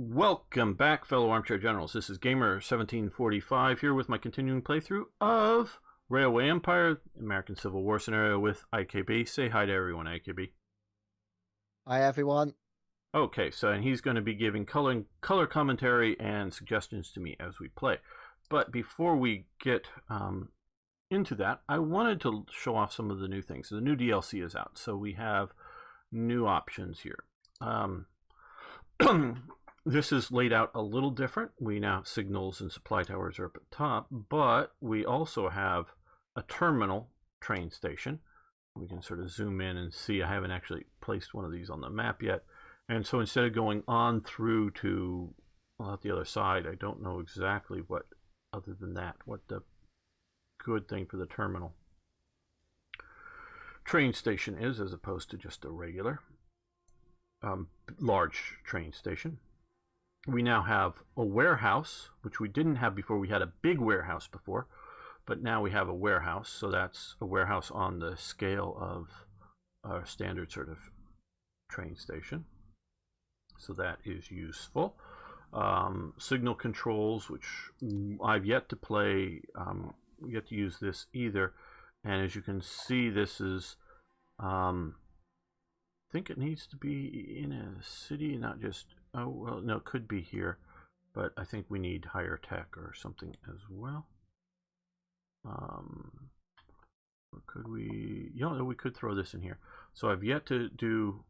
Welcome back, fellow armchair generals. This is Gamer1745 here with my continuing playthrough of Railway Empire, American Civil War scenario with IKB. Say hi to everyone, IKB. Hi, everyone. Okay, so and he's going to be giving color commentary and suggestions to me as we play. But before we get into that, I wanted to show off some of the new things. The new DLC is out, so we have new options here. This is laid out a little different. We now have signals and supply towers are up at the top, but we also have a terminal train station. We can sort of zoom in and see. I haven't actually placed one of these on the map yet. And so instead of going on through to out the other side, I don't know exactly what, other than that, what the good thing for the terminal train station is, as opposed to just a regular large train station. We now have a warehouse, which we didn't have before. We had a big warehouse before, but now we have a warehouse. So that's a warehouse on the scale of our standard sort of train station. So that is useful. Signal controls, which I've yet to play, yet to use this either. And as you can see, this is, I think it needs to be in a city, not just, oh, well, no, it could be here, but I think we need higher tech or something as well. Or could we, you know, we could throw this in here. So I've yet to do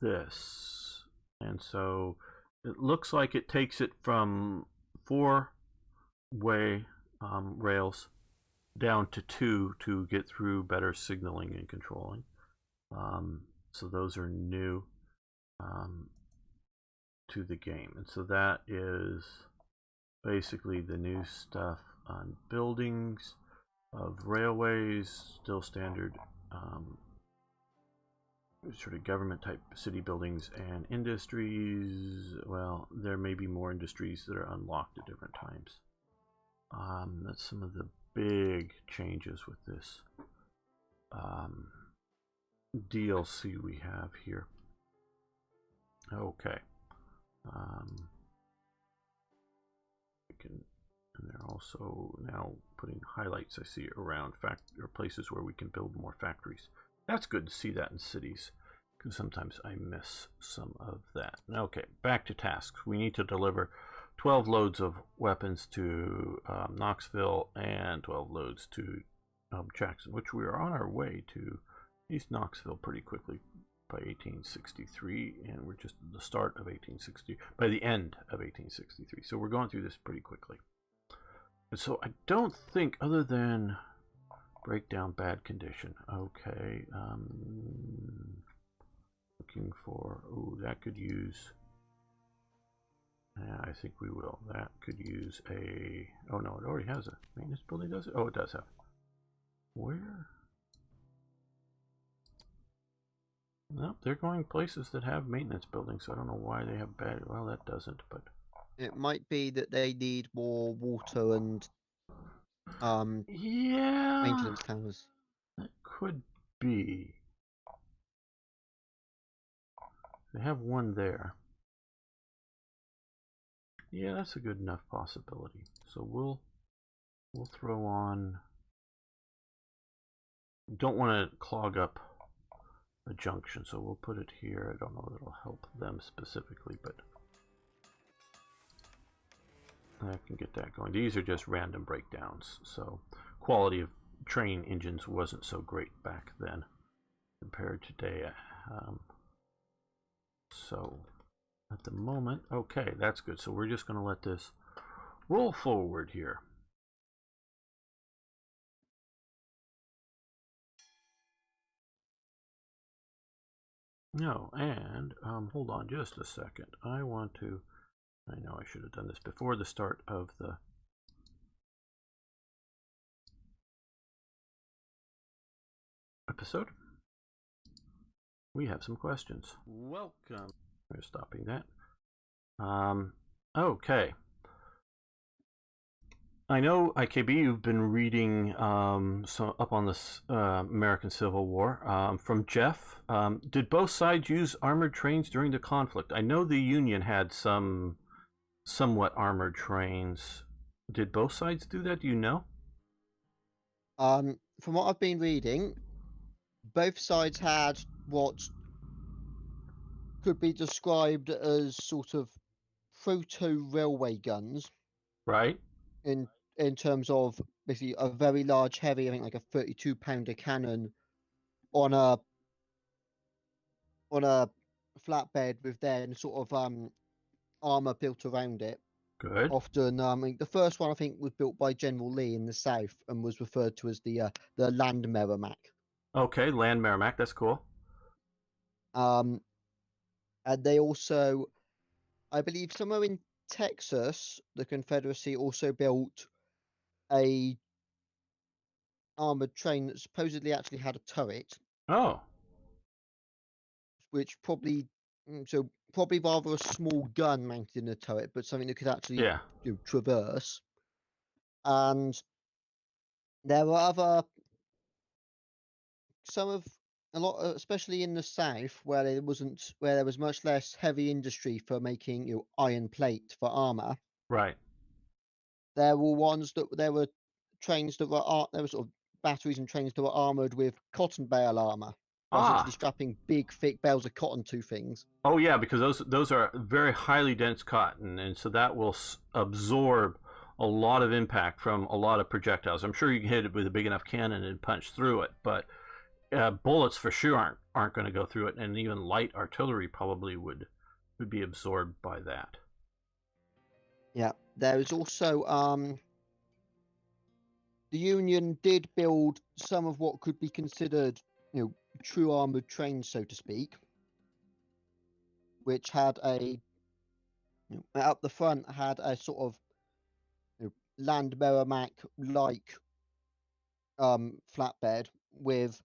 this. And so it looks like it takes it from 4-way rails down to 2 to get through better signaling and controlling. So those are new to the game. And so that is basically the new stuff on buildings of railways, still standard sort of government type city buildings and industries. Well, there may be more industries that are unlocked at different times. That's some of the big changes with this DLC we have here. Okay. And they're also now putting highlights, I see, around places where we can build more factories. That's good to see that in cities, because sometimes I miss some of that. Okay, back to tasks. We need to deliver 12 loads of weapons to Knoxville and 12 loads to Jackson, which we are on our way to East Knoxville pretty quickly by 1863, and we're just at the start of 1860, by the end of 1863. So we're going through this pretty quickly. And so I don't think, other than breakdown, bad condition. Okay, looking for, oh, that could use, yeah, I think we will. That could use a, oh no, it already has a maintenance building, does it? Oh, it does have. Where? No, they're going places that have maintenance buildings, so I don't know why they have bad, well, that doesn't, but. It might be that they need more water and Yeah, maintenance towers. that could be. They have one there. Yeah, that's a good enough possibility. So we'll throw on. Don't want to clog up a junction, so we'll put it here. I don't know if it'll help them specifically, but I can get that going. These are just random breakdowns, so quality of train engines wasn't so great back then compared to today. So at the moment, okay, that's good. So we're just going to let this roll forward here. No, and hold on just a second. I want to, I know I should have done this before the start of the episode. We have some questions. Welcome. We're stopping that. Okay. I know IKB. You've been reading so up on this American Civil War from Jeff. Did both sides use armored trains during the conflict? I know the Union had some somewhat armored trains. Did both sides do that? Do you know? From what I've been reading, both sides had what could be described as sort of proto railway guns Right. in in terms of basically a very large, heavy, I think like a 32-pounder cannon on a flatbed with then sort of armor built around it. Good. Often, I mean, the first one I think was built by General Lee in the South and was referred to as the Land Merrimack. Okay, Land Merrimack. That's cool. Um, and they also, I believe, somewhere in Texas, the Confederacy also built a armored train that supposedly actually had a turret, Oh, which probably probably rather a small gun mounted in the turret, but something that could actually yeah. traverse. And there were other some of a lot, especially in the South, where there was much less heavy industry for making iron plate for armor. Right. There were trains that there were sort of batteries and trains that were armored with cotton bale armor, by essentially Ah. strapping big thick bales of cotton to things. Oh yeah, because those are very highly dense cotton, and so that will absorb a lot of impact from a lot of projectiles. I'm sure you can hit it with a big enough cannon and punch through it, but bullets for sure aren't going to go through it, and even light artillery probably would be absorbed by that. Yeah, there is also the Union did build some of what could be considered true armored trains, so to speak, which had up the front had a sort of Land Merrimack like flatbed with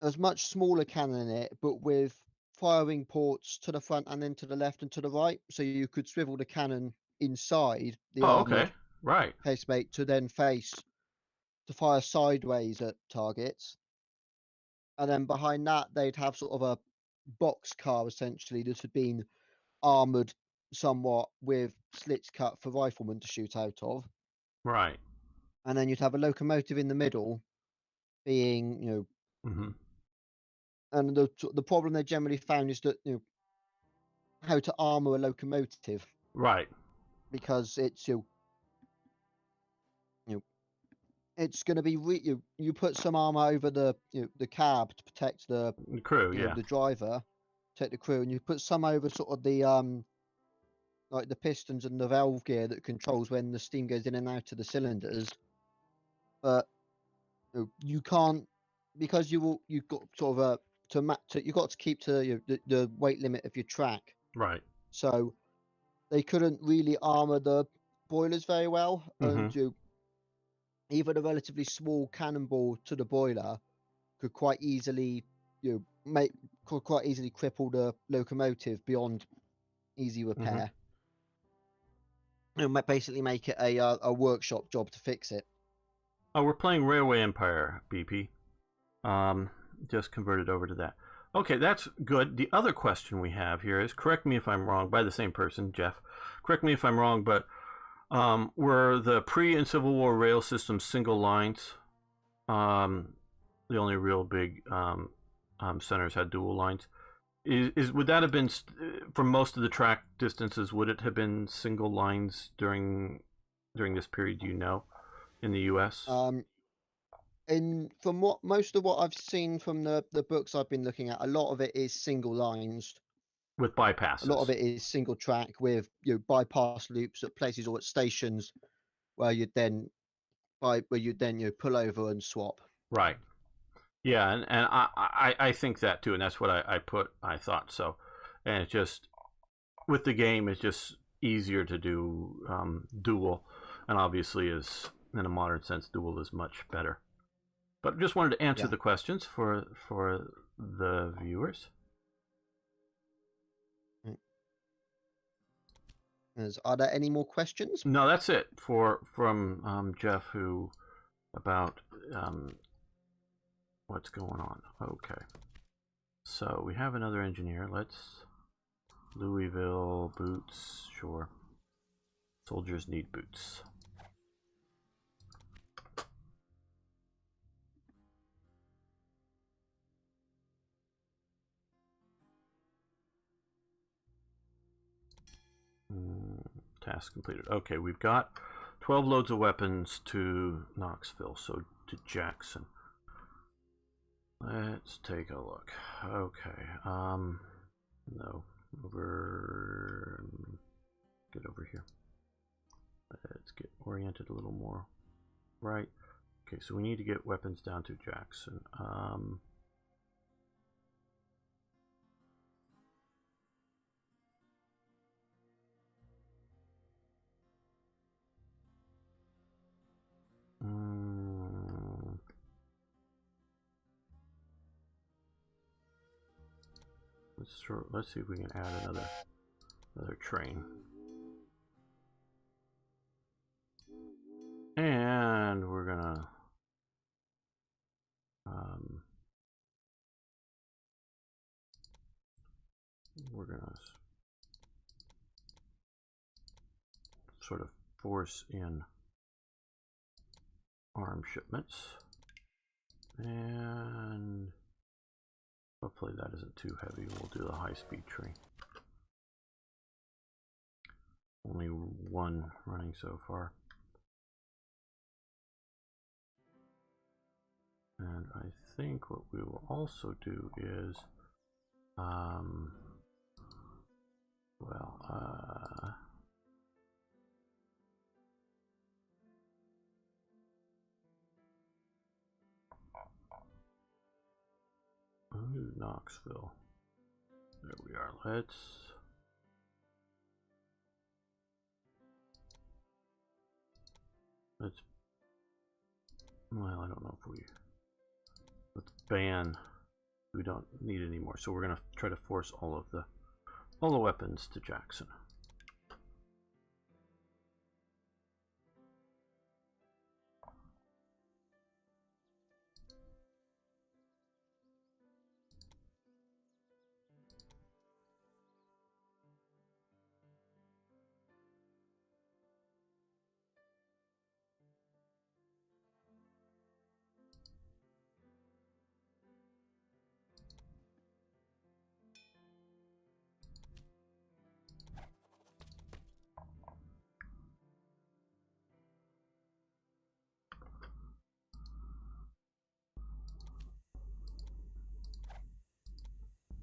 as much smaller cannon in it, but with firing ports to the front and then to the left and to the right, so you could swivel the cannon inside the Oh, armored okay, right, casemate to then to fire sideways at targets. And then behind that, they'd have sort of a box car essentially that had been armored somewhat with slits cut for riflemen to shoot out of. right. And then you'd have a locomotive in the middle being, Mm-hmm. and the problem they generally found is that, how to armor a locomotive Right. because you know, it's going to be you put some armor over the cab to protect The crew, yeah. the driver, protect the crew, and you put some over sort of the like the pistons and the valve gear that controls when the steam goes in and out of the cylinders. But you can't, because you've got sort of you got to keep to the weight limit of your track. Right. So they couldn't really armor the boilers very well, Mm-hmm. and even a relatively small cannonball to the boiler could quite easily could quite easily cripple the locomotive beyond easy Mm-hmm. repair. Basically make it a workshop job to fix it. Oh, we're playing Railway Empire, BP. Um, just converted over to that. Okay, that's good. The other question we have here is, correct me if I'm wrong, by the same person, Jeff. Correct me if I'm wrong, but were the pre and Civil War rail systems single lines? The only real big centers had dual lines. Would that have been for most of the track distances? Would it have been single lines during this period? Do you know, in the U.S.? And from most of what I've seen from the books I've been looking at, a lot of it is single lines. With A lot bypasses. of it is single track with bypass loops at places or at stations where you'd then pull over and swap. Right. Yeah, and I think that too, and that's what I thought so. And it's just, with the game, it's just easier to do dual, and obviously is, in a modern sense, dual is much better. But just wanted to answer Yeah. the questions for the viewers. Are there any more questions? No, that's it from Jeff, who about what's going on. Okay, so we have another engineer. Let's Louisville boots. Sure, soldiers need boots. Task completed. Okay, we've got 12 loads of weapons to Knoxville, so to Jackson. Let's take a look. Okay, no, get over here. Let's get oriented a little more. Right. Okay, so we need to get weapons down to Jackson. Let's see if we can add another train. And we're gonna sort of force in arm shipments, and hopefully that isn't too heavy. We'll do the high-speed train. Only one running so far. And I think what we will also do is, Knoxville. There we are. Well, I don't know if let's ban. We don't need it anymore, so we're gonna try to force all the weapons to Jackson.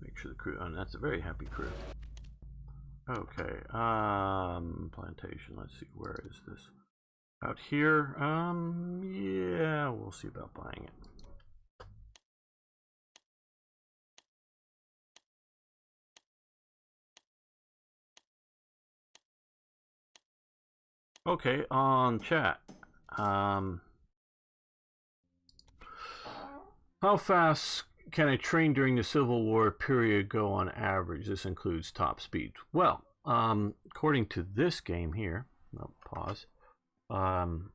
Make sure the crew, and that's a very happy crew. Okay, plantation, let's see, where is this? Out here, yeah, we'll see about buying it. Okay, on chat, how fast can a train during the Civil War period go on average? This includes top speed. Well, according to this game here, pause. We'll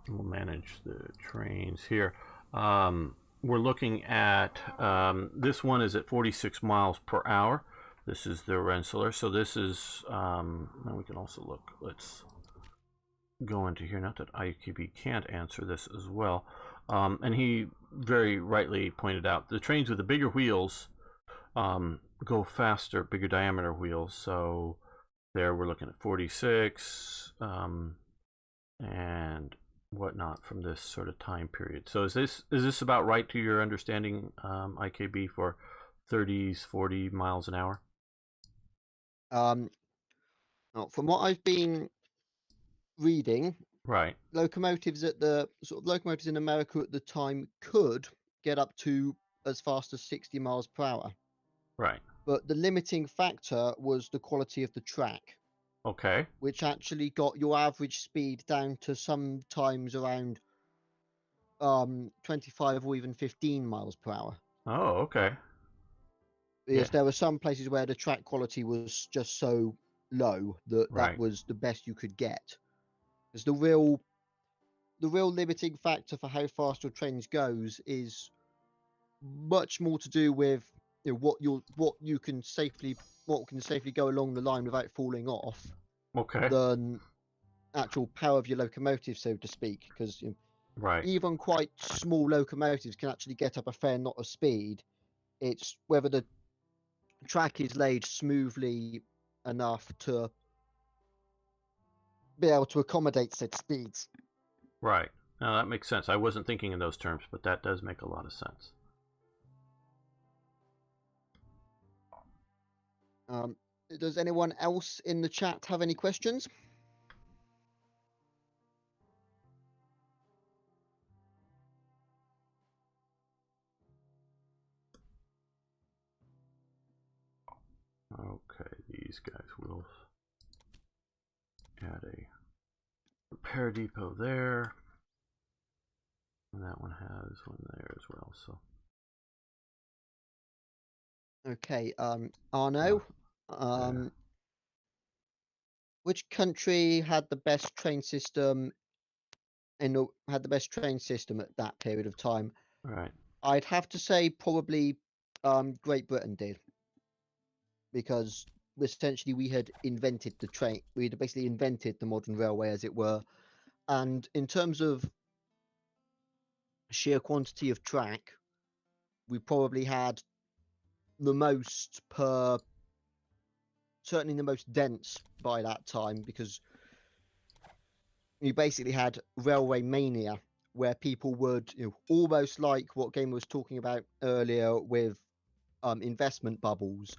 manage the trains here. We're looking at, this one is at 46 miles per hour. This is the Rensselaer. So this is, now we can also look, let's go into here. Not that IKB can't answer this as well. And he very rightly pointed out the trains with the bigger wheels go faster, bigger diameter wheels. So there we're looking at 46 and whatnot from this sort of time period. So is this about right to your understanding, IKB, for 30s, 40 miles an hour? From what I've been reading, right, locomotives in America at the time could get up to as fast as 60 miles per hour. right. But the limiting factor was the quality of the track. Okay. Which actually got your average speed down to sometimes around 25 or even 15 miles per hour. Oh, okay. Because there were some places where the track quality was just so low that that Right. was the best you could get. Because the real limiting factor for how fast your trains goes is much more to do with what can safely go along the line without falling off Okay. than actual power of your locomotive, so to speak. Because Right. even quite small locomotives can actually get up a fair knot of speed. It's whether the track is laid smoothly enough to be able to accommodate said speeds. Right. Now that makes sense. I wasn't thinking in those terms, but that does make a lot of sense. Does anyone else in the chat have any questions? Okay, these guys will add a repair depot there. And that one has one there as well, so. Okay, Arno, Yeah. which country had the best train system at that period of time? Right. I'd have to say probably Great Britain did, because essentially we had invented the train. We had basically invented the modern railway, as it were. And in terms of sheer quantity of track, we probably had the most certainly the most dense by that time, because you basically had railway mania, where people would, almost like what Gamer was talking about earlier with investment bubbles.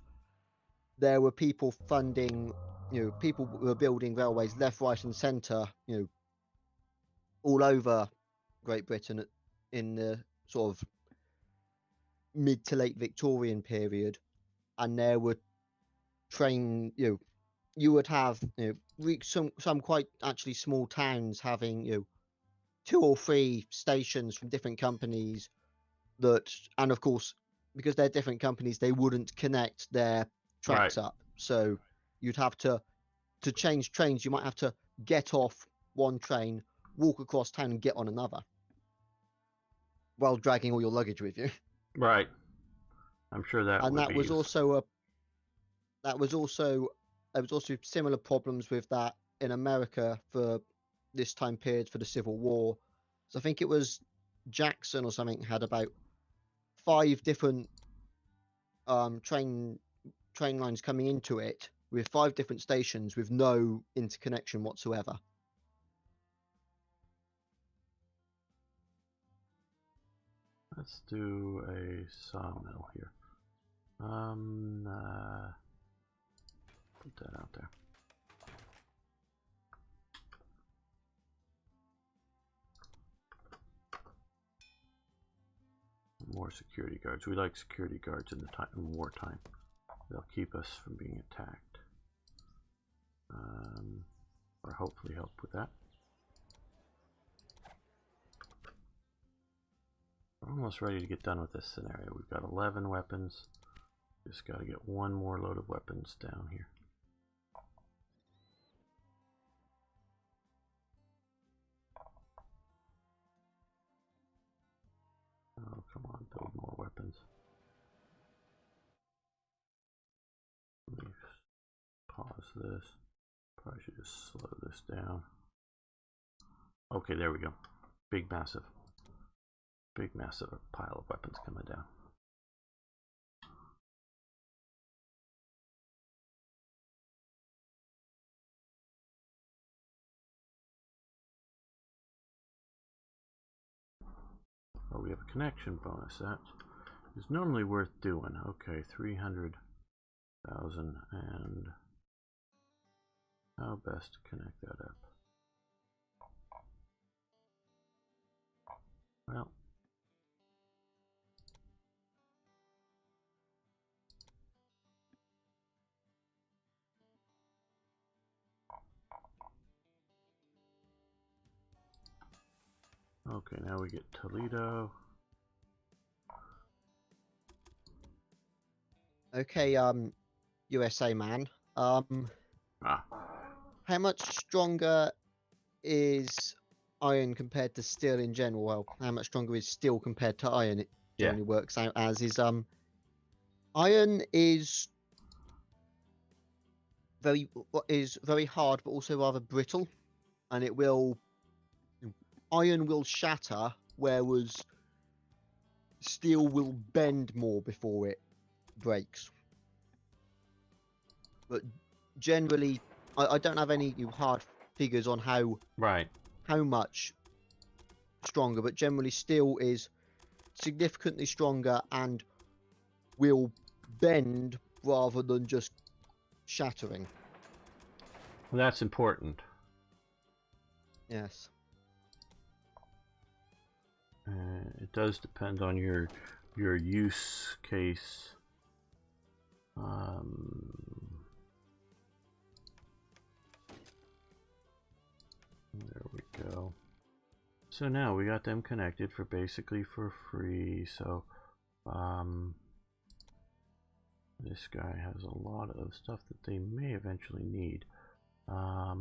There were people funding, people were building railways left, right, and centre, all over Great Britain in the sort of mid to late Victorian period, and there were train, you would have some quite actually small towns having 2 or 3 stations from different companies that, and of course, because they're different companies, they wouldn't connect their Right. tracks up. So you'd have to change trains. You might have to get off one train, walk across town, and get on another, while dragging all your luggage with you. Right. I'm sure that And would be there was also similar problems with that in America for this time period for the Civil War. So I think it was Jackson or something had about 5 different train lines coming into it, with 5 different stations with no interconnection whatsoever. Let's do a sawmill here. Put that out there. More security guards. We like security guards in wartime. They'll keep us from being attacked. Or hopefully help with that. We're almost ready to get done with this scenario. We've got 11 weapons. Just got to get one more load of weapons down here. Oh, come on, build more weapons. Let me pause this. Probably should just slow this down. Okay, there we go. Big massive pile of weapons coming down. Oh, we have a connection bonus. That is normally worth doing. Okay, 300,000, and how best to connect that up? Well, okay, now we get Toledo. Okay, USA man. Ah, How much stronger is iron compared to steel in general? Well, how much stronger is steel compared to iron? It yeah. generally works out as is iron is very hard, but also rather brittle, and iron will shatter, whereas steel will bend more before it breaks. But generally, I don't have any hard figures on Right. how much stronger, but generally steel is significantly stronger and will bend rather than just shattering. Well, that's important. Yes. It does depend on your use case. There we go. So now we got them connected for basically for free. So this guy has a lot of stuff that they may eventually need. But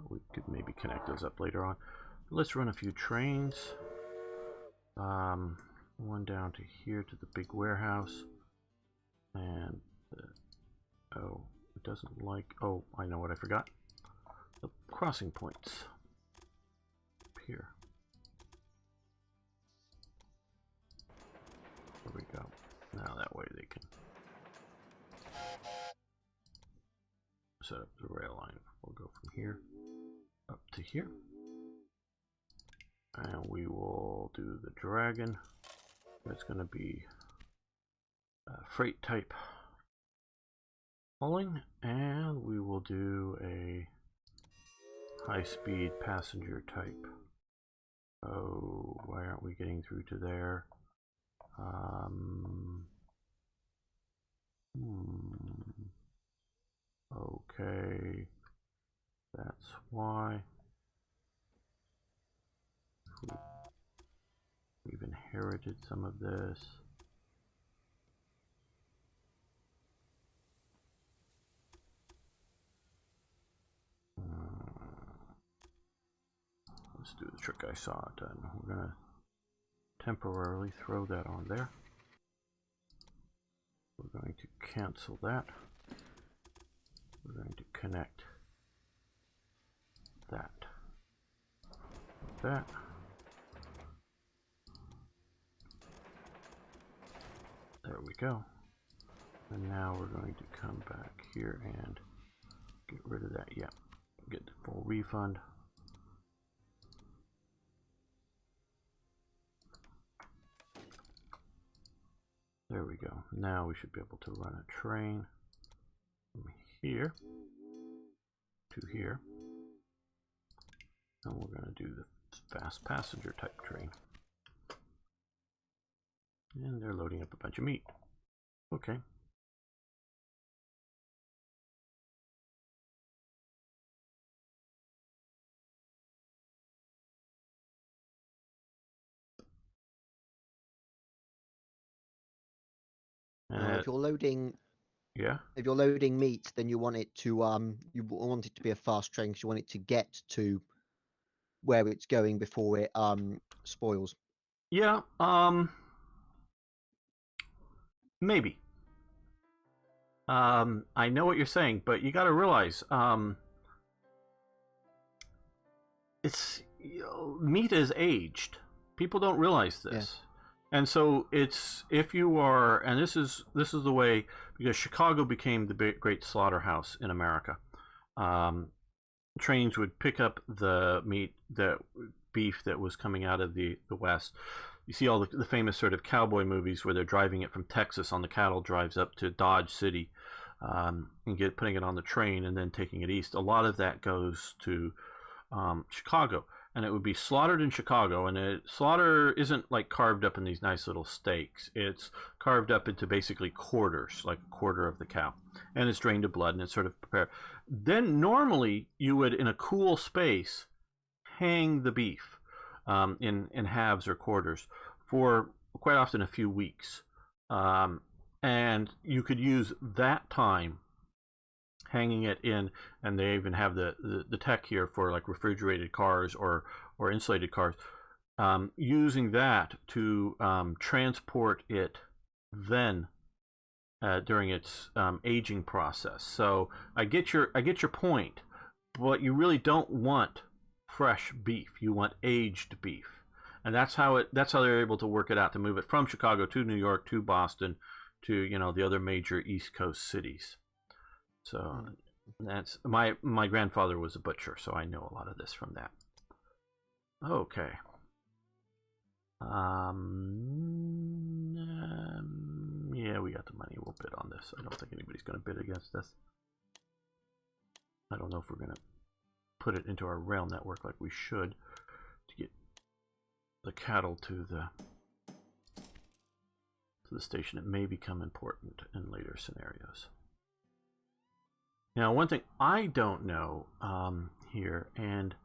we could maybe connect those up later on. Let's run a few trains. One down to here to the big warehouse. And oh, it doesn't like, oh, I know what I forgot. The crossing points up here. There we go. Now that way they can set up the rail line. We'll go from here up to here. And we will do the dragon. It's going to be freight type hauling, and we will do a high-speed passenger type. Oh, why aren't we getting through to there? Okay, that's why. We've inherited some of this. Let's do the trick I saw done. We're going to temporarily throw that on there. We're going to cancel that. We're going to connect that. That. There we go. And now we're going to come back here and get rid of that. Yeah, get the full refund. There we go. Now we should be able to run a train from here to here. And we're going to do the fast passenger type train. And they're loading up a bunch of meat. Okay. Now, if you're loading, yeah. If you're loading meat, then you want it to be a fast train because you want it to get to where it's going before it spoils. Yeah. Maybe. I know what you're saying, but you got to realize, it's meat is aged. People don't realize this, and so it's if you are, and this is the way, because Chicago became the great slaughterhouse in America. Trains would pick up the meat, the beef that was coming out of the West. You see all the famous sort of cowboy movies where they're driving it from Texas on the cattle drives up to Dodge City, and putting it on the train and then taking it east. A lot of that goes to Chicago, and it would be slaughtered in Chicago. And slaughter isn't like carved up in these nice little steaks. It's carved up into basically quarters, like a quarter of the cow, and it's drained of blood and it's sort of prepared. Then normally you would, in a cool space, hang the beef in halves or quarters for quite often a few weeks. And you could use that time hanging it in, and they even have the tech here for like refrigerated cars or insulated cars, using that to transport it then during its aging process. So I get your point, but you really don't want fresh beef. You want aged beef, and that's how they're able to work it out to move it from Chicago to New York to Boston to the other major East Coast cities. So that's my grandfather was a butcher, so I know a lot of this from that. Okay. Yeah, we got the money. We'll bid on this. I don't think anybody's going to bid against this. I don't know if we're going to put it into our rail network like we should to get the cattle to the station. It may become important in later scenarios. Now, one thing I don't know here, and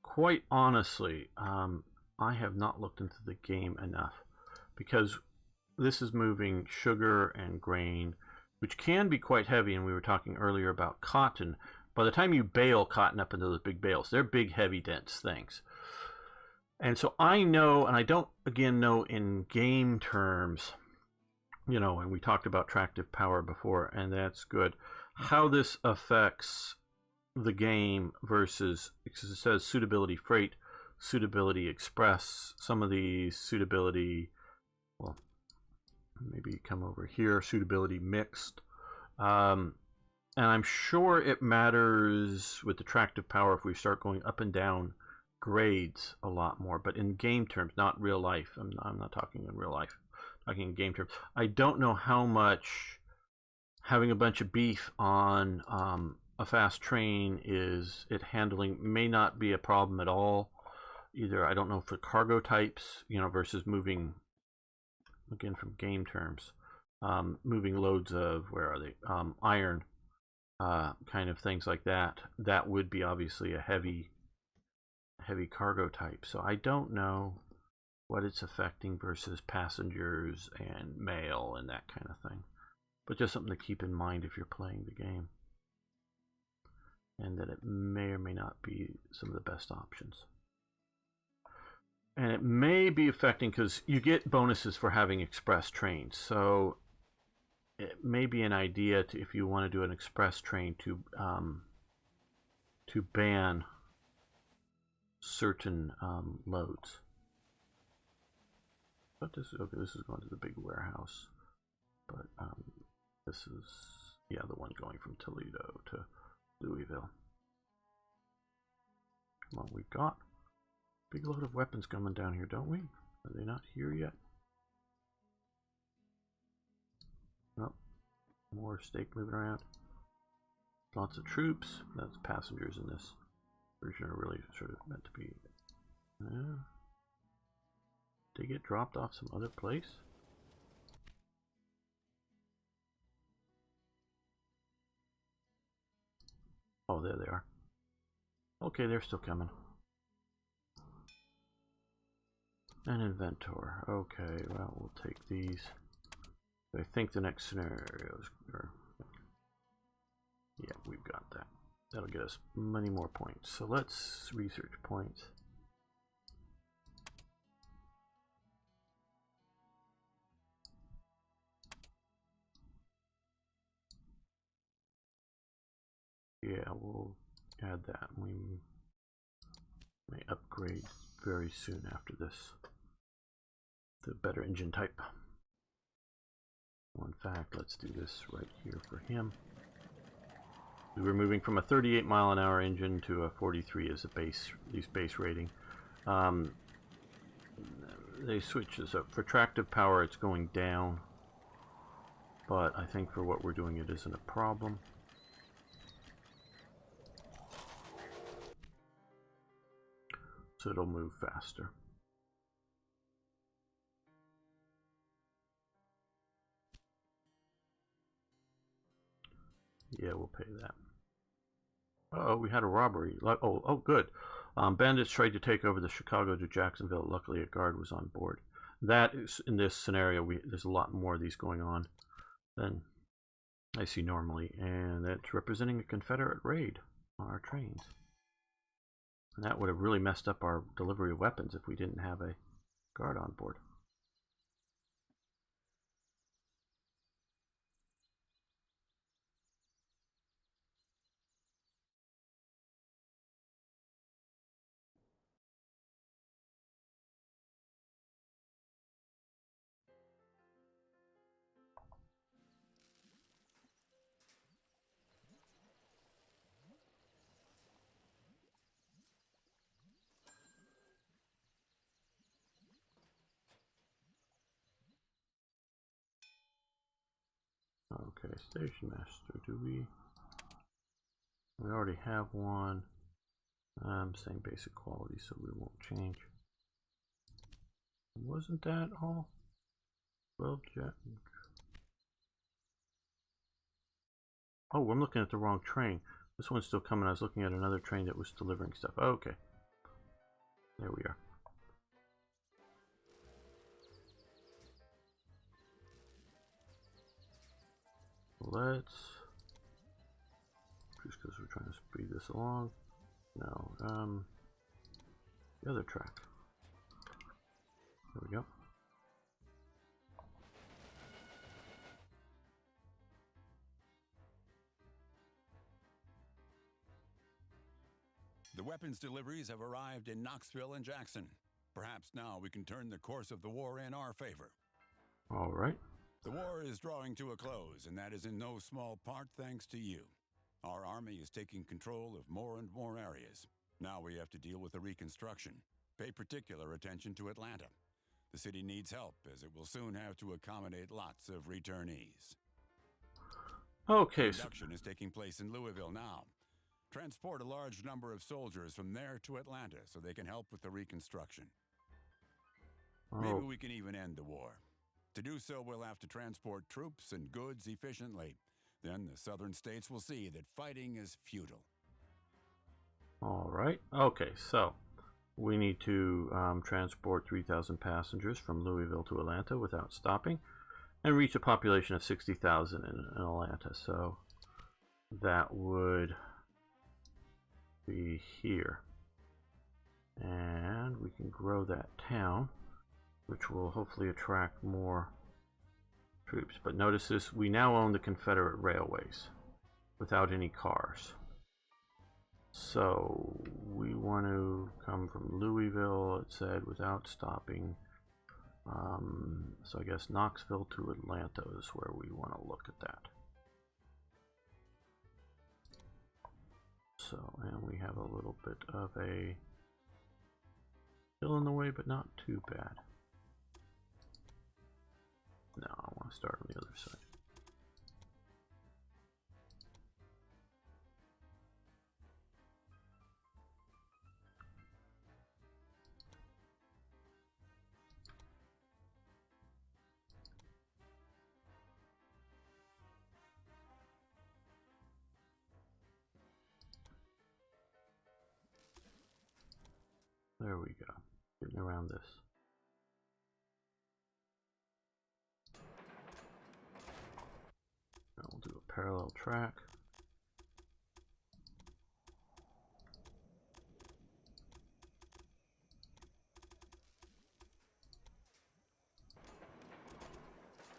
quite honestly, I have not looked into the game enough, because this is moving sugar and grain, which can be quite heavy, and we were talking earlier about cotton. By the time you bale cotton up into those big bales, they're big, heavy, dense things. And so I know, and I don't, again, know in game terms, and we talked about tractive power before, and that's good, how this affects the game versus, because it says suitability freight, suitability express, some of these suitability, well, maybe come over here, suitability mixed. And I'm sure it matters with the tractive power if we start going up and down grades a lot more, but in game terms, not real life. I'm not talking in real life, I'm talking in game terms. I don't know how much having a bunch of beef on a fast train is it handling. May not be a problem at all either. I don't know for cargo types, versus moving, again from game terms, moving loads of, where are they, iron, kind of things like that. That would be obviously a heavy cargo type. So I don't know what it's affecting versus passengers and mail and that kind of thing. But just something to keep in mind if you're playing the game. And that it may or may not be some of the best options. And it may be affecting, because you get bonuses for having express trains. So it may be an idea to, if you want to do an express train, to ban certain loads. But this is okay. This is going to the big warehouse. But this is, yeah, the one going from Toledo to Louisville. Come on, we've got a big load of weapons coming down here, don't we? Are they not here yet? Nope. More stake moving around. Lots of troops. That's passengers in this version are really sort of meant to be. They get dropped off some other place? Oh, there they are. Okay, they're still coming. An inventor. Okay, well, we'll take these. I think the next scenarios are... Yeah, we've got that. That'll get us many more points. So let's research points. Yeah, we'll add that. We may upgrade very soon after this. The better engine type. Well, in fact, let's do this right here for him. We're moving from a 38 mile an hour engine to a 43 as a base, at least base rating. They switch this up. For tractive power, it's going down. But I think for what we're doing, it isn't a problem. So it'll move faster. Yeah, we'll pay that. Oh, we had a robbery. Oh, good. Bandits tried to take over the Chicago to Jacksonville. Luckily, a guard was on board. That is, in this scenario, there's a lot more of these going on than I see normally, and that's representing a Confederate raid on our trains. And that would have really messed up our delivery of weapons if we didn't have a guard on board. Okay, station master, do we already have one. Same basic quality, so we won't change. Wasn't that all? 12 jet. Oh, I'm looking at the wrong train. This one's still coming. I was looking at another train that was delivering stuff. Okay. There we are. Let's, just because we're trying to speed this along. No, the other track. There we go. The weapons deliveries have arrived in Knoxville and Jackson. Perhaps now we can turn the course of the war in our favor. All right. The war is drawing to a close, and that is in no small part thanks to you. Our army is taking control of more and more areas. Now we have to deal with the reconstruction. Pay particular attention to Atlanta. The city needs help, as it will soon have to accommodate lots of returnees. Okay. Production is taking place in Louisville now. Transport a large number of soldiers from there to Atlanta so they can help with the reconstruction. Maybe we can even end the war. To do so, we'll have to transport troops and goods efficiently. Then the southern states will see that fighting is futile. All right. Okay, so we need to transport 3,000 passengers from Louisville to Atlanta without stopping and reach a population of 60,000 in Atlanta. So that would be here. And we can grow that town, which will hopefully attract more troops. But notice this, we now own the Confederate railways without any cars. So we want to come from Louisville, it said, without stopping. So I guess Knoxville to Atlanta is where we want to look at that. So, and we have a little bit of a hill in the way, but not too bad. No, I want to start on the other side. There we go. Getting around this. Now we'll do a parallel track.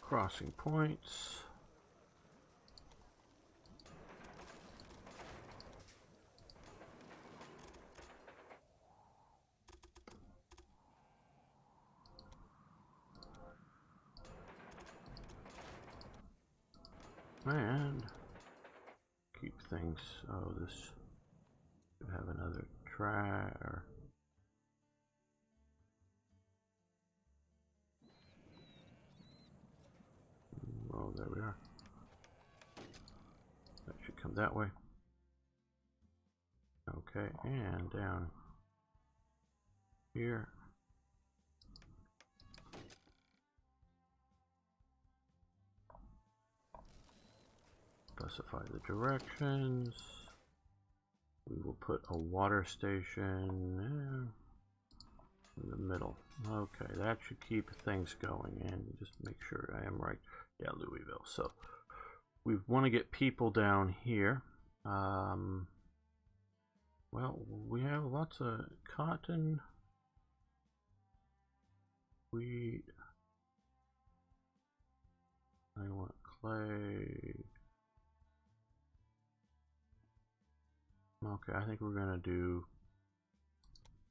Crossing points. And keep things, oh, this should have another track, or oh, there we are. That should come that way. Okay, and down here. Specify the directions. We will put a water station in the middle. Okay, that should keep things going. And just make sure I am right. Yeah, Louisville. So we want to get people down here. Well, we have lots of cotton, wheat. I want clay. Okay, I think we're gonna do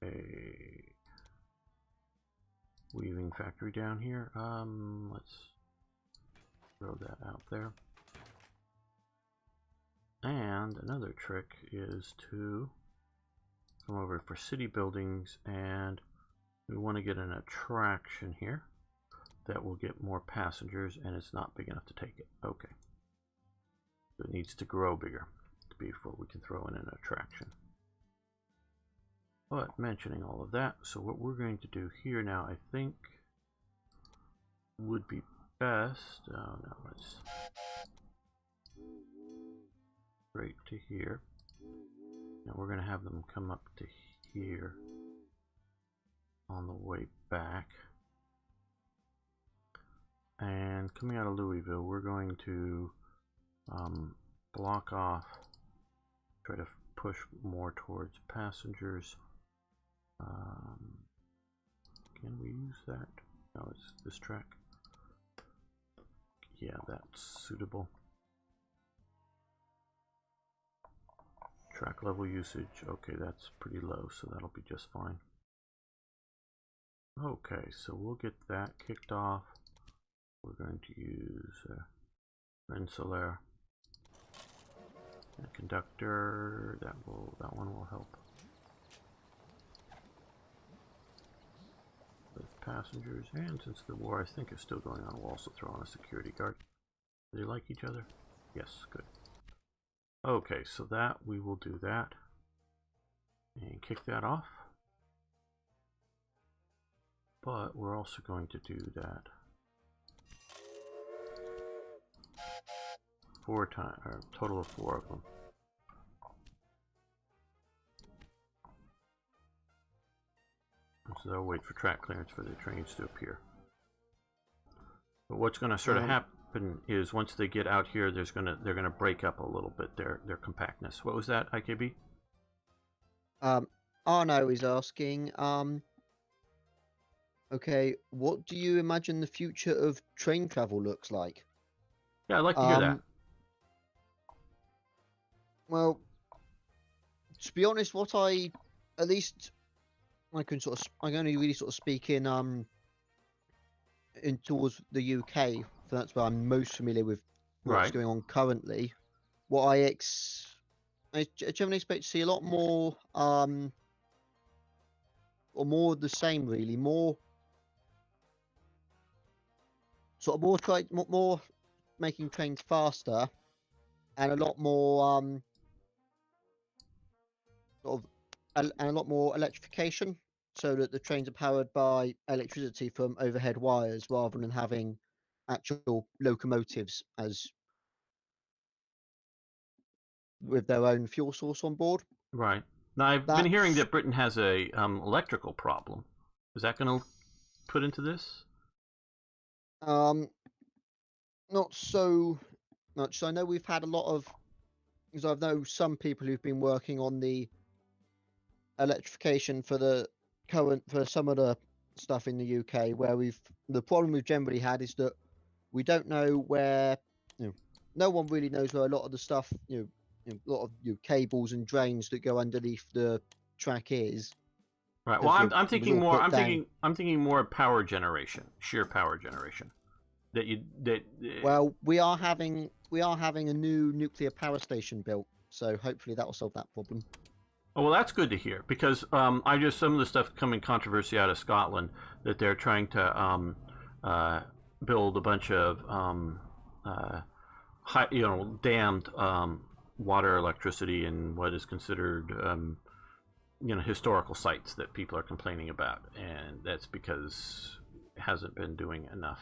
a weaving factory down here. Let's throw that out there. And another trick is to come over for city buildings, and we want to get an attraction here that will get more passengers, and it's not big enough to take it. Okay. So it needs to grow bigger before we can throw in an attraction. But mentioning all of that, so what we're going to do here now, I think would be best. Oh no, let's straight to here. Now we're going to have them come up to here on the way back. And coming out of Louisville, we're going to block off, try to push more towards passengers. Can we use that? No, it's this track. Yeah, that's suitable. Track level usage, okay, that's pretty low, so that'll be just fine. Okay, so we'll get that kicked off. We're going to use Rensselaer, a conductor. That one will help with passengers. And since the war, I think, is still going on, we'll also throw on a security guard. Do they like each other? Yes, good. Okay, so that we will do that and kick that off. But we're also going to do that 4 times, or a total of 4 of them. So they'll wait for track clearance for the trains to appear. But what's going to sort of happen is once they get out here, they're going to break up a little bit their compactness. What was that, IKB? Arno is asking, okay, what do you imagine the future of train travel looks like? Yeah, I'd like to hear that. Well, to be honest, what I can only really sort of speak in towards the UK, so that's where I'm most familiar with what's going on currently. What I generally expect to see a lot more, or more of the same, really, more making trains faster, and a lot more and a lot more electrification, so that the trains are powered by electricity from overhead wires rather than having actual locomotives as with their own fuel source on board. Right. Now I've been hearing that Britain has a electrical problem. Is that going to put into this? Not so much. So I know we've had a lot of, because I know some people who've been working on the electrification for some of the stuff in the UK, where the problem we've generally had is that we don't know where, no one really knows where a lot of the stuff, a lot of cables and drains that go underneath the track is. Right. Well, I'm thinking more. I'm thinking more power generation, sheer power generation. Well, we are having a new nuclear power station built, so hopefully that will solve that problem. Oh, well, that's good to hear, because some of the stuff coming controversy out of Scotland, that they're trying to build a bunch of dammed water electricity in what is considered historical sites that people are complaining about, and that's because it hasn't been doing enough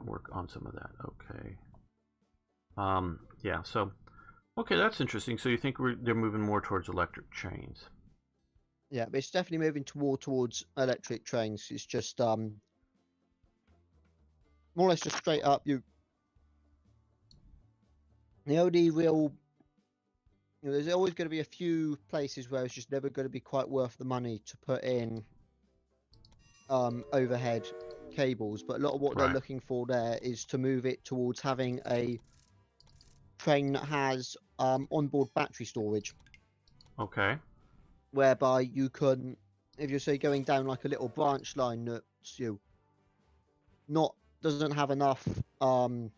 work on some of that. Okay. Yeah, so Okay, that's interesting. So you think they're moving more towards electric trains? Yeah, but it's definitely moving towards electric trains. It's just more or less just straight up. The only real, there's always going to be a few places where it's just never going to be quite worth the money to put in overhead cables. But a lot of what they're Right. looking for there is to move it towards having a train that has onboard battery storage, Okay. whereby you can, if you're say going down like a little branch line that's not doesn't have enough doesn't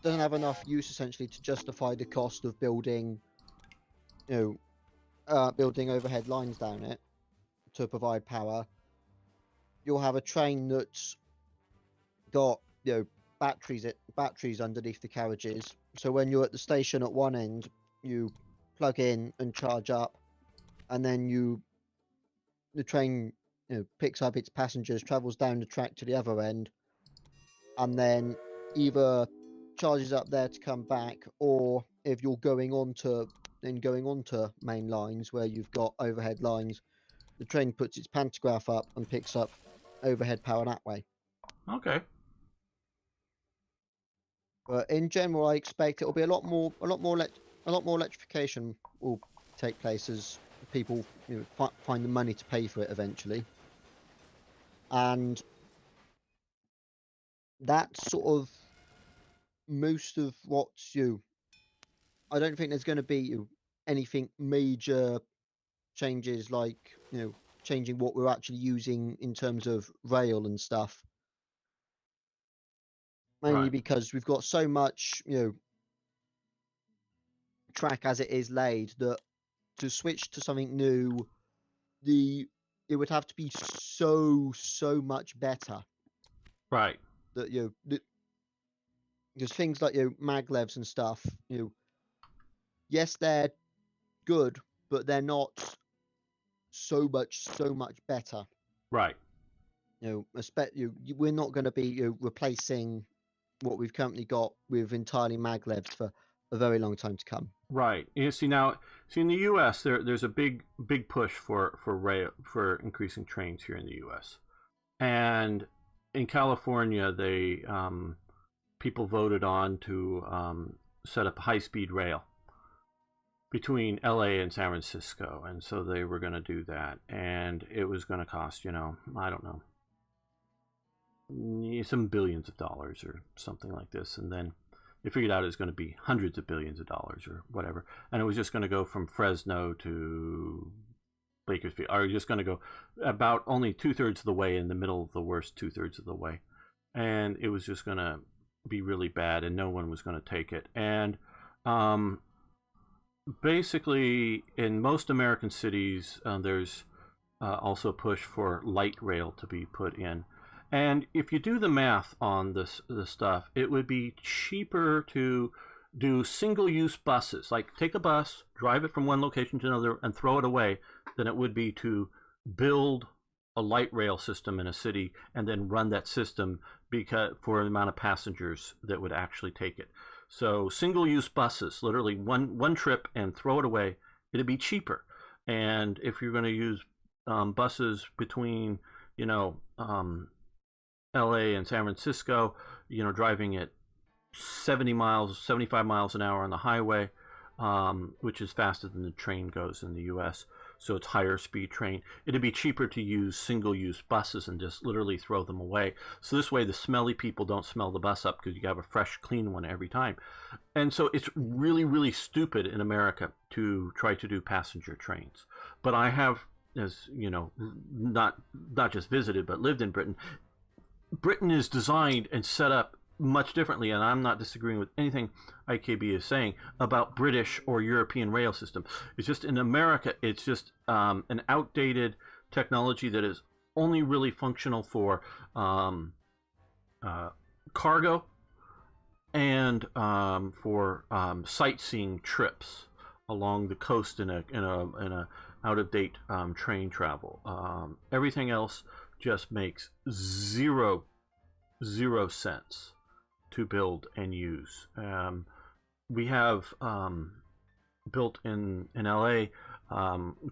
have enough use essentially to justify the cost of building building overhead lines down it to provide power. You'll have a train that's got batteries underneath the carriages, so when you're at the station at one end, you plug in and charge up, and then the train picks up its passengers, travels down the track to the other end, and then either charges up there to come back, or if you're going on to main lines where you've got overhead lines, the train puts its pantograph up and picks up overhead power that way. Okay. But in general, I expect it'll be a lot more electrification will take place as people find the money to pay for it eventually, and that's sort of most of what's I don't think there's going to be anything major changes like changing what we're actually using in terms of rail and stuff. Mainly Right. because we've got so much track as it is laid that to switch to something new, it would have to be so much better Right. that because things like maglevs and stuff, yes, they're good, but they're not so much better. Right. We're not going to be replacing what we've currently got with entirely maglevs for a very long time to come. Right. You see now, in the U.S. there's a big push for rail, for increasing trains here in the U.S. And in California, they people voted on to set up high speed rail between L.A. and San Francisco, and so they were going to do that, and it was going to cost I don't know, some billions of dollars or something like this, and then they figured out it was going to be hundreds of billions of dollars or whatever, and it was just going to go from Fresno to Bakersfield. Are just going to go about only 2/3 of the way, in the middle of the worst 2/3 of the way, and it was just going to be really bad, and no one was going to take it. And basically, in most American cities, there's also a push for light rail to be put in. And if you do the math on this stuff, it would be cheaper to do single-use buses, like take a bus, drive it from one location to another, and throw it away, than it would be to build a light rail system in a city and then run that system for the amount of passengers that would actually take it. So single-use buses, literally one trip and throw it away, it'd be cheaper. And if you're going to use buses between LA and San Francisco, driving at 75 miles an hour on the highway, which is faster than the train goes in the US. So it's higher speed train. It'd be cheaper to use single-use buses and just literally throw them away. So this way the smelly people don't smell the bus up, because you have a fresh, clean one every time. And so it's really, really stupid in America to try to do passenger trains. But I have, as you know, not just visited, but lived in Britain. Britain is designed and set up much differently, and I'm not disagreeing with anything IKB is saying about British or European rail system. It's just in America, it's just an outdated technology that is only really functional for cargo and for sightseeing trips along the coast in a out of date train travel. Everything else just makes zero sense to build and use. we have built in LA.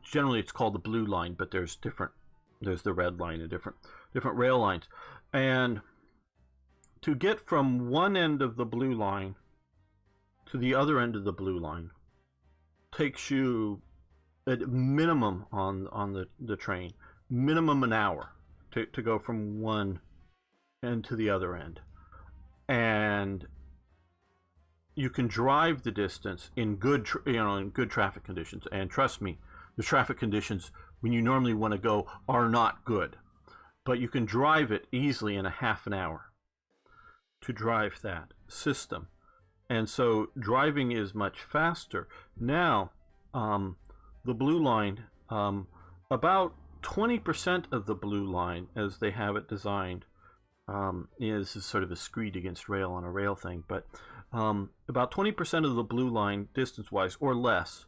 Generally, it's called the blue line, but there's the red line and different rail lines, and to get from one end of the blue line to the other end of the blue line takes you at minimum on the train, minimum an hour to go from one end to the other end. And you can drive the distance in good traffic conditions. And trust me, the traffic conditions when you normally want to go are not good. But you can drive it easily in a half an hour to drive that system. And so driving is much faster. Now, the blue line, about 20% of the blue line, as they have it designed, is sort of a screed against rail on a rail thing, but about 20% of the blue line, distance-wise or less,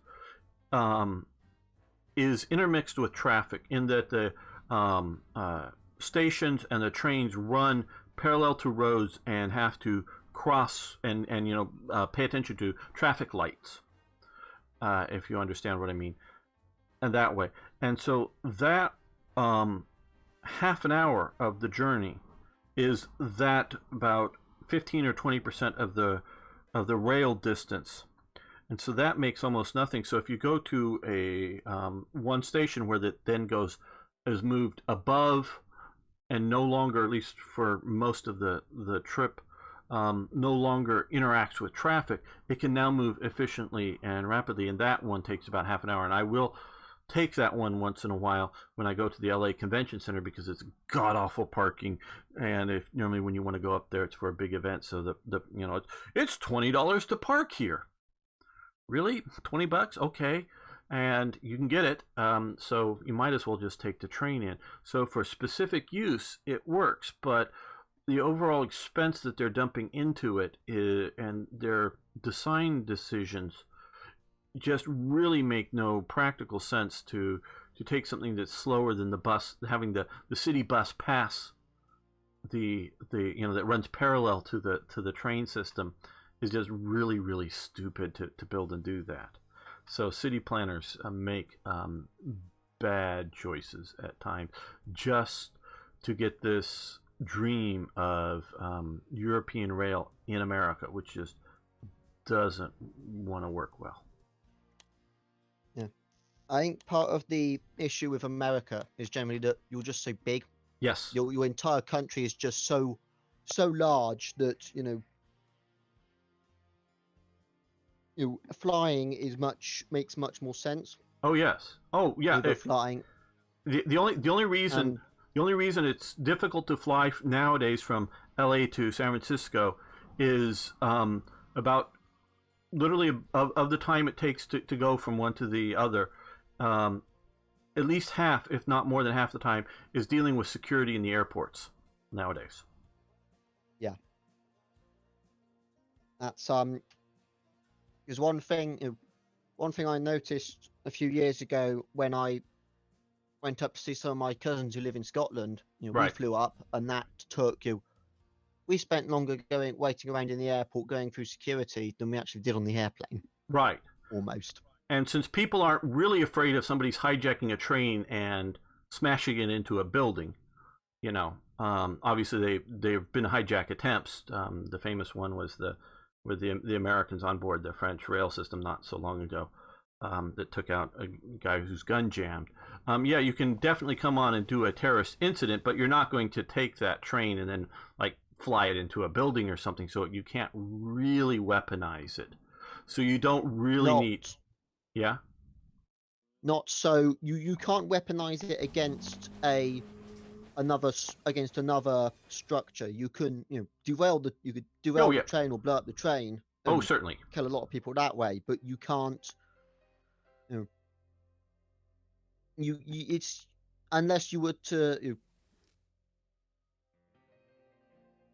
is intermixed with traffic in that the stations and the trains run parallel to roads and have to cross and pay attention to traffic lights, if you understand what I mean, and that way. And so that half an hour of the journey is that about 15 or 20% of the rail distance, and so that makes almost nothing. So if you go to a one station where that then is moved above and no longer, at least for most of the trip, no longer interacts with traffic, it can now move efficiently and rapidly, and that one takes about half an hour. And I will take that one once in a while when I go to the LA Convention Center, because it's god awful parking, and if normally when you want to go up there it's for a big event, so it's $20 to park here. Really? $20? Okay. And you can get it, so you might as well just take the train in. So for specific use it works, but the overall expense that they're dumping into it and their design decisions just really make no practical sense to take something that's slower than the bus, having the city bus pass the that runs parallel to the train system, is just really, really stupid to build and do that. So city planners make bad choices at times just to get this dream of European rail in America, which just doesn't want to work well. Yeah, I think part of the issue with America is generally that you're just so big. Yes. Your entire country is just so large that flying makes much more sense. Oh yes. Oh yeah. Flying. The only reason it's difficult to fly nowadays from LA to San Francisco is about literally of the time it takes to go from one to the other. At least half, if not more than half the time, is dealing with security in the airports nowadays. Yeah. That's because one thing I noticed a few years ago when I went up to see some of my cousins who live in Scotland. Right. We flew up, and that took we spent longer waiting around in the airport going through security than we actually did on the airplane. Right. Almost. And since people aren't really afraid of somebody's hijacking a train and smashing it into a building, obviously they've been hijack attempts. The famous one was with the Americans on board the French rail system not so long ago, that took out a guy whose gun jammed. Yeah, you can definitely come on and do a terrorist incident, but you're not going to take that train and then fly it into a building or something. So you can't really weaponize it. So you don't really need. Yeah. Not so you can't weaponize it against another structure. You can derail the train or blow up the train. Oh, certainly. Kill a lot of people that way, but you can't. It's unless you were to.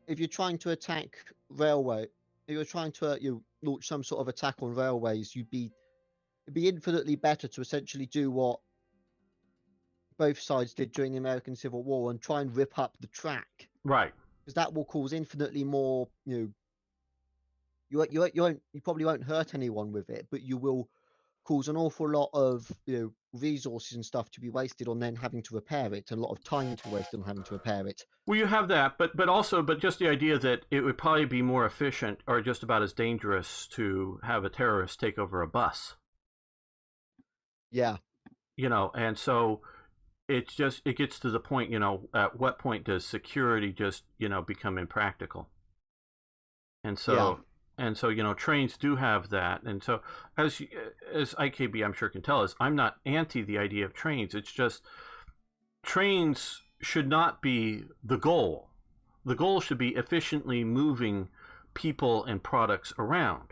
If you're trying to attack railway, if you're trying to launch some sort of attack on railways, it'd be infinitely better to essentially do what both sides did during the American Civil War and try and rip up the track. Right. Because that will cause infinitely more, you probably won't hurt anyone with it, but you will cause an awful lot of resources and stuff to be wasted on then having to repair it, and a lot of time to be wasted on having to repair it. Well, you have that, but just the idea that it would probably be more efficient or just about as dangerous to have a terrorist take over a bus. Yeah. And so it gets to the point, at what point does security just, become impractical? And so, trains do have that. And so as IKB, I'm sure, can tell us, I'm not anti the idea of trains. It's just trains should not be the goal. The goal should be efficiently moving people and products around,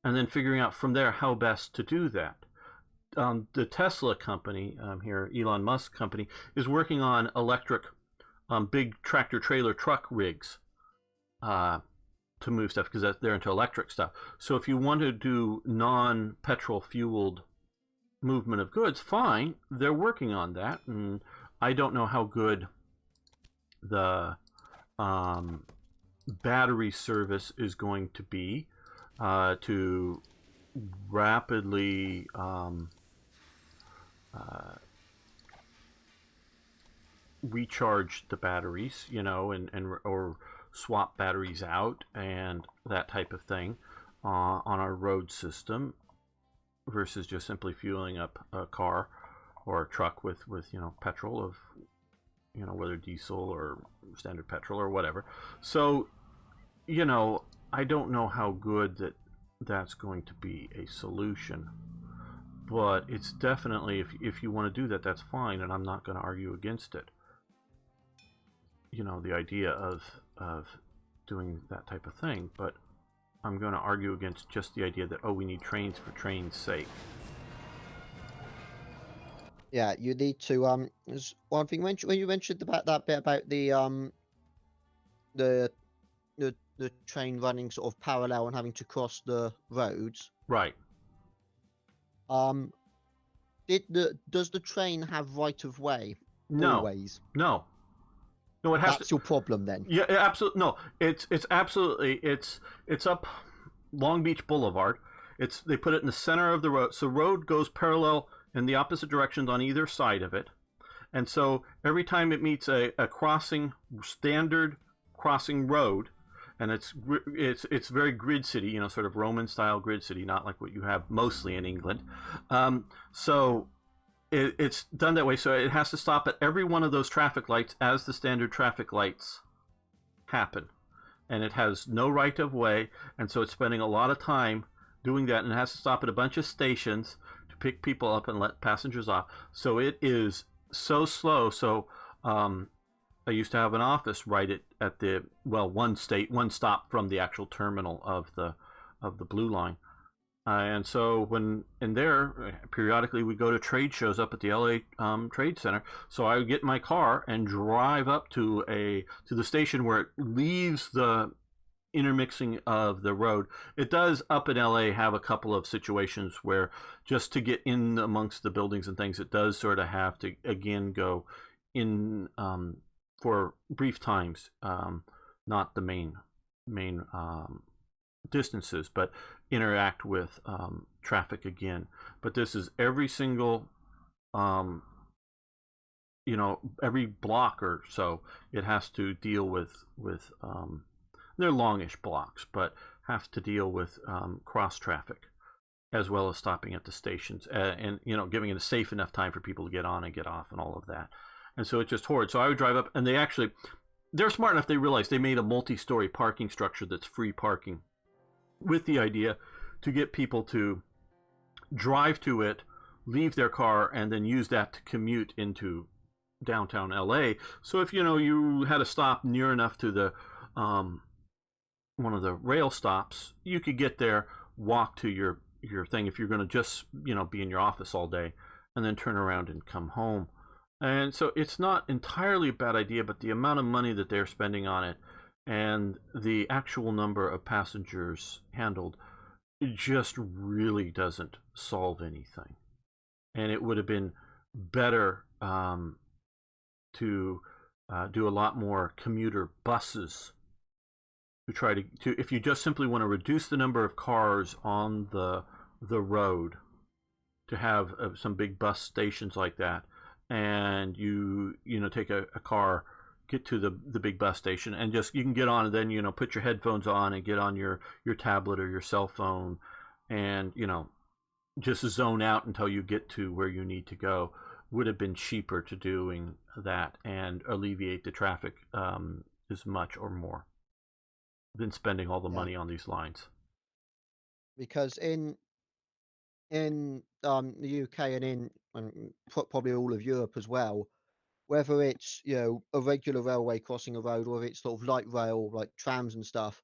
and then figuring out from there how best to do that. The Tesla company here, Elon Musk company, is working on electric big tractor trailer truck rigs to move stuff, because they're into electric stuff. So if you want to do non-petrol fueled movement of goods, fine, they're working on that. And I don't know how good the battery service is going to be to rapidly recharge the batteries, or swap batteries out and that type of thing on our road system, versus just simply fueling up a car or a truck with petrol, of whether diesel or standard petrol or whatever. So I don't know how good that's going to be a solution, but it's definitely, if you want to do that, that's fine, and I'm not going to argue against it. The idea of doing that type of thing, but I'm going to argue against just the idea that, we need trains for trains' sake. Yeah, you need to there's one thing when you mentioned about that bit about the train running sort of parallel and having to cross the roads. Right. Does the train have right of way? No. Always? No, it has. That's your problem then. Yeah, absolutely. No, it's absolutely, it's up Long Beach Boulevard. They put it in the center of the road, so road goes parallel in the opposite directions on either side of it, and so every time it meets a standard crossing road, and it's very grid city, sort of Roman style grid city, not like what you have mostly in England. So it's done that way. So it has to stop at every one of those traffic lights as the standard traffic lights happen, and it has no right of way, and so it's spending a lot of time doing that, and it has to stop at a bunch of stations to pick people up and let passengers off. So it is so slow. So I used to have an office right at the one stop from the actual terminal of the Blue Line, and so periodically we go to trade shows up at the LA Trade Center. So I would get in my car and drive up to the station where it leaves the intermixing of the road. It does up in LA have a couple of situations where, just to get in amongst the buildings and things, it does sort of have to again go in for brief times, not the main distances, but interact with traffic again. But this is every single every block or so, it has to deal with they're longish blocks, but have to deal with cross traffic, as well as stopping at the stations, and giving it a safe enough time for people to get on and get off and all of that. And so it's just horrid. So I would drive up, and they're smart enough, they realized they made a multi-story parking structure that's free parking, with the idea to get people to drive to it, leave their car, and then use that to commute into downtown LA. So if you had a stop near enough to the one of the rail stops, you could get there, walk to your thing if you're going to just be in your office all day, and then turn around and come home. And so it's not entirely a bad idea, but the amount of money that they're spending on it and the actual number of passengers handled, it just really doesn't solve anything. And it would have been better to do a lot more commuter buses to try to if you just simply want to reduce the number of cars on the road, to have some big bus stations like that, and you know, take a car, get to the big bus station, and just you can get on, and then, you know, put your headphones on and get on your tablet or your cell phone, and, you know, just zone out until you get to where you need to go, would have been cheaper to doing that and alleviate the traffic as much or more than spending all the money on these lines. Because in the UK and probably all of Europe as well, whether it's, you know, a regular railway crossing a road, or if it's sort of light rail like trams and stuff,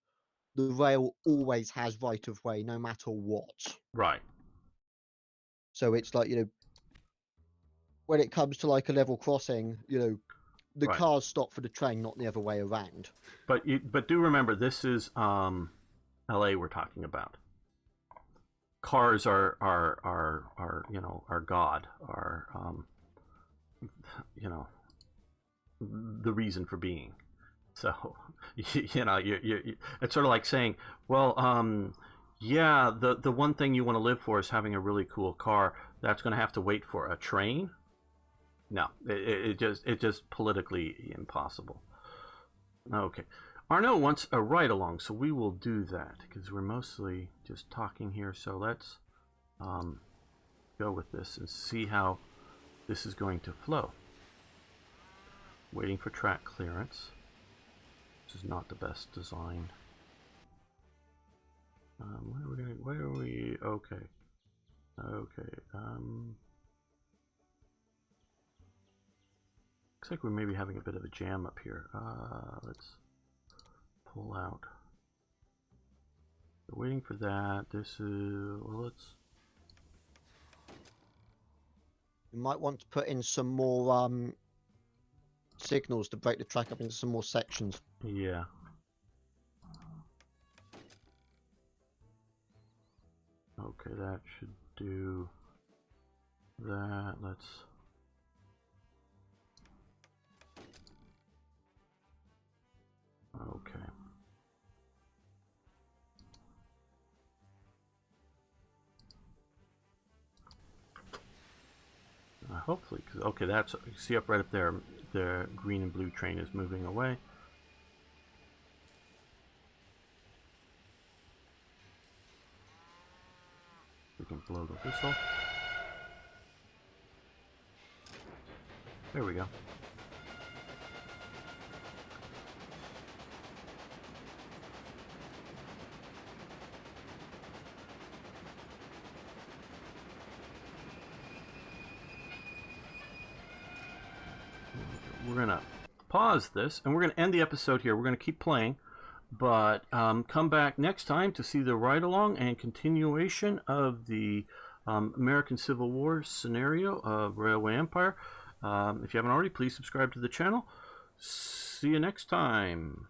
the rail always has right of way no matter what. Right. So it's like, you know, when it comes to like a level crossing, you know, the Right. cars stop for the train, not the other way around. But do remember, this is LA we're talking about. Cars are you know, are God, are you know, the reason for being. So you know, you it's sort of like saying, well, yeah, the one thing you want to live for is having a really cool car. That's going to have to wait for a train. No, it just politically impossible. Okay, Arnaud wants a ride along, so we will do that because we're mostly just talking here. So let's go with this and see how this is going to flow. Waiting for track clearance. This is not the best design. Where are we? Okay. Okay. Looks like we're maybe having a bit of a jam up here. Let's pull out. We're waiting for that. This is, well, let's. You might want to put in some more signals to break the track up into some more sections. Yeah. Okay, that should do that. Let's. Okay. Hopefully, okay, that's, you see up right up there, the green and blue train is moving away. We can blow the whistle. There we go. We're gonna pause this and we're gonna end the episode here. We're gonna keep playing, but come back next time to see the ride along and continuation of the American Civil War scenario of Railway Empire. If you haven't already, please subscribe to the channel. See you next time.